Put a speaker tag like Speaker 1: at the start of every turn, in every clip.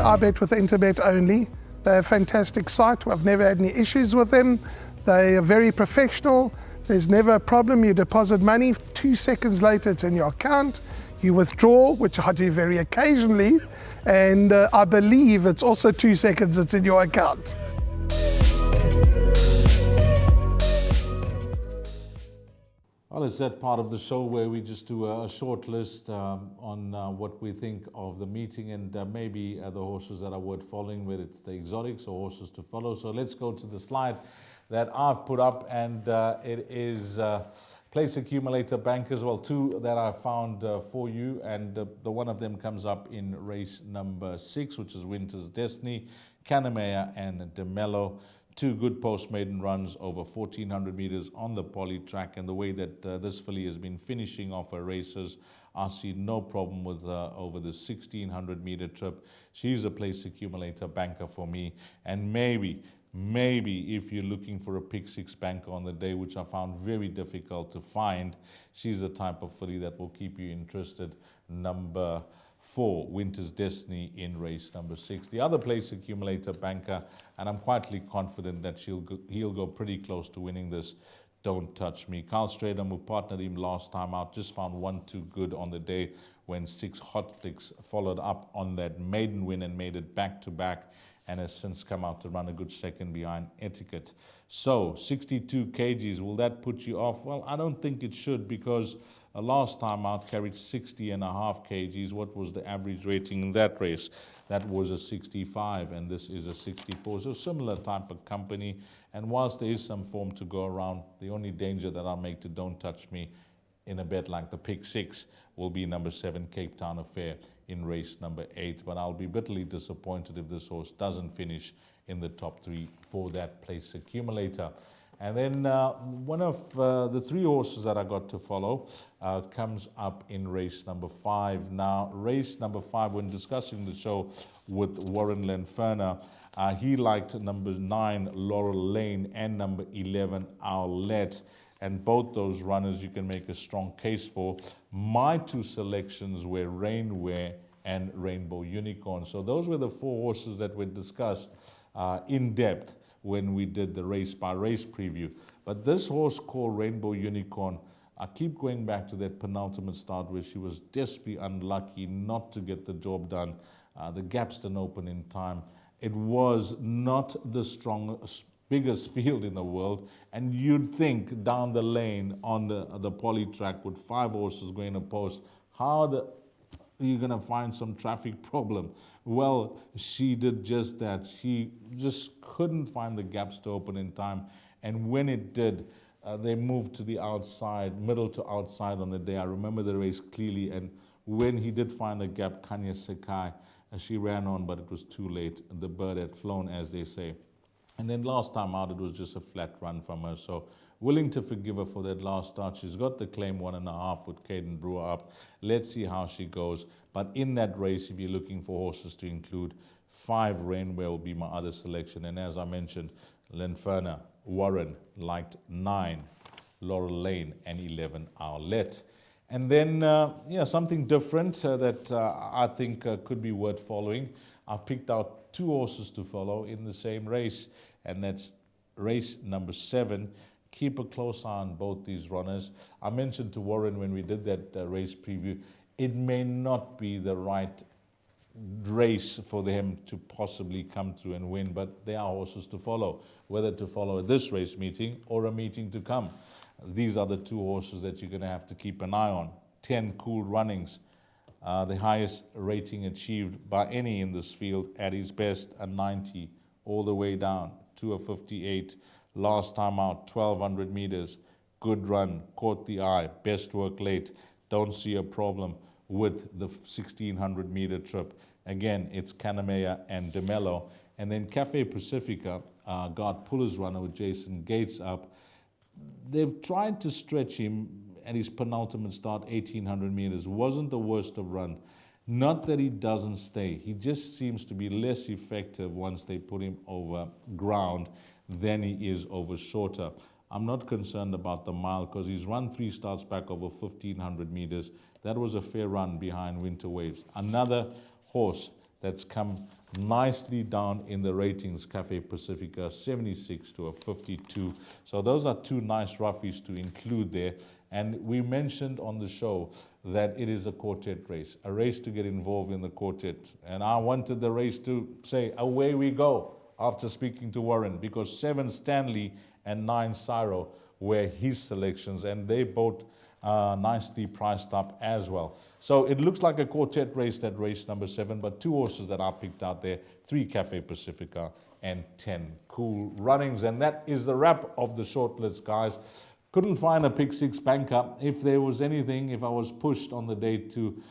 Speaker 1: I bet with Interbet only. They're a fantastic site. I've never had any issues with them. They are very professional. There's never a problem. You deposit money, 2 seconds later it's in your account. You withdraw, which I do very occasionally, and I believe it's also 2 seconds it's in your account.
Speaker 2: Well, it's that part of the show where we just do a short list on what we think of the meeting, and maybe the horses that are worth following, whether it's the exotics or horses to follow. So let's go to the slide that I've put up, and it is place accumulator bankers. Well, 2 that I found for you, and the one of them comes up in race number 6, which is Winter's Destiny, Canamea and DeMello. 2 good post-maiden runs over 1,400 meters on the poly track, and the way that this filly has been finishing off her races, I see no problem with over the 1,600 meter trip. She's a place accumulator banker for me, and maybe if you're looking for a pick 6 banker on the day, which I found very difficult to find, she's the type of filly that will keep you interested. Number 4, Winter's Destiny in race number 6. The other place accumulator banker, and I'm quietly confident that he'll go pretty close to winning this, Don't Touch Me. Carl Stradham, who partnered him last time out, just found 1 too good on the day when 6 Hot Flicks followed up on that maiden win and made it back-to-back, and has since come out to run a good second behind Etiquette. So 62 kgs, will that put you off? Well, I don't think it should, because last time out carried 60.5 kgs. What was the average rating in that race? That was a 65, and this is a 64. So similar type of company, and whilst there is some form to go around, the only danger that I'll make to Don't Touch Me in a bet like the pick 6 will be number 7, Cape Town Affair, in race number 8. But I'll be bitterly disappointed if this horse doesn't finish in the top 3 for that place accumulator. And then one of the 3 horses that I got to follow comes up in race number 5. Now, race number 5, when discussing the show with Warren Lenferner, he liked number 9, Laurel Lane, and number 11, Owlette. And both those runners you can make a strong case for. My 2 selections were Rainwear and Rainbow Unicorn. So those were the 4 horses that were discussed in depth when we did the race-by-race preview. But this horse called Rainbow Unicorn, I keep going back to that penultimate start where she was desperately unlucky not to get the job done. The gaps didn't open in time. It was not the strongest, biggest field in the world, and you'd think down the lane on the poly track with 5 horses going to post, how are you going to find some traffic problem? Well, she did just that. She just couldn't find the gaps to open in time, and when it did, they moved to the outside, middle to outside on the day. I remember the race clearly, and when he did find a gap, Kanya Sakai, she ran on, but it was too late. The bird had flown, as they say. And then last time out, it was just a flat run from her. So willing to forgive her for that last start. She's got the claim 1.5 with Caden Brewer up. Let's see how she goes. But in that race, if you're looking for horses to include, 5 Rainwear will be my other selection. And as I mentioned, Lenferner, Warren liked 9, Laurel Lane, and 11, Owlette. And then, something different that I think could be worth following. I've picked out 2 horses to follow in the same race, and that's race number 7. Keep a close eye on both these runners. I mentioned to Warren when we did that race preview, it may not be the right race for them to possibly come through and win, but they are horses to follow, whether to follow at this race meeting or a meeting to come. These are the 2 horses that you're going to have to keep an eye on. 10 cool runnings. The highest rating achieved by any in this field at his best, a 90, all the way down to a 58. Last time out, 1,200 meters. Good run, caught the eye, best work late. Don't see a problem with the 1,600 meter trip. Again, it's Canamea and DeMello. And then Cafe Pacifica got Puller's runner with Jason Gates up. They've tried to stretch him at his penultimate start, 1,800 meters. Wasn't the worst of run. Not that he doesn't stay. He just seems to be less effective once they put him over ground than he is over shorter. I'm not concerned about the mile because he's run 3 starts back over 1,500 meters. That was a fair run behind Winter Waves. Another horse that's come nicely down in the ratings. Cafe Pacifica 76 to a 52. So those are two nice roughies to include there. And we mentioned on the show that it is a quartet race, a race to get involved in the quartet. And I wanted the race to say, away we go, after speaking to Warren, because 7 Stanley and 9 Cyro were his selections, and they both nicely priced up as well. So it looks like a quartet race, that race number 7, but 2 horses that are picked out there, 3 Cafe Pacifica and 10 Cool Runnings. And that is the wrap of the shortlist, guys. Couldn't find a pick 6 banker. If there was anything, if I was pushed on the day to,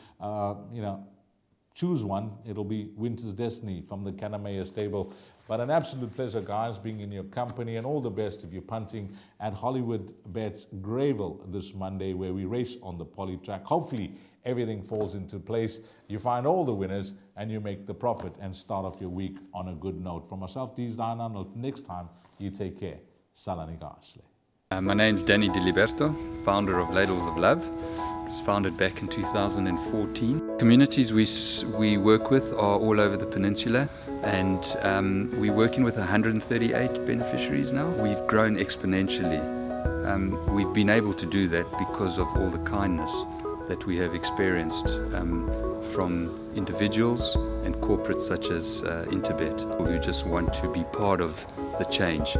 Speaker 2: choose one, it'll be Winter's Destiny from the Kanamea stable. But an absolute pleasure, guys, being in your company, and all the best if you're punting at Hollywood Bets Grayville this Monday, where we race on the poly track. Hopefully everything falls into place. You find all the winners and you make the profit and start off your week on a good note. From myself, Deez Diana, until next time, you take care. Salani Gashle.
Speaker 3: My name's Danny Diliberto, founder of Ladles of Love. It was founded back in 2014. Communities we work with are all over the peninsula, and we're working with 138 beneficiaries now. We've grown exponentially. We've been able to do that because of all the kindness that we have experienced from individuals and corporates such as Interbet, who just want to be part of the change.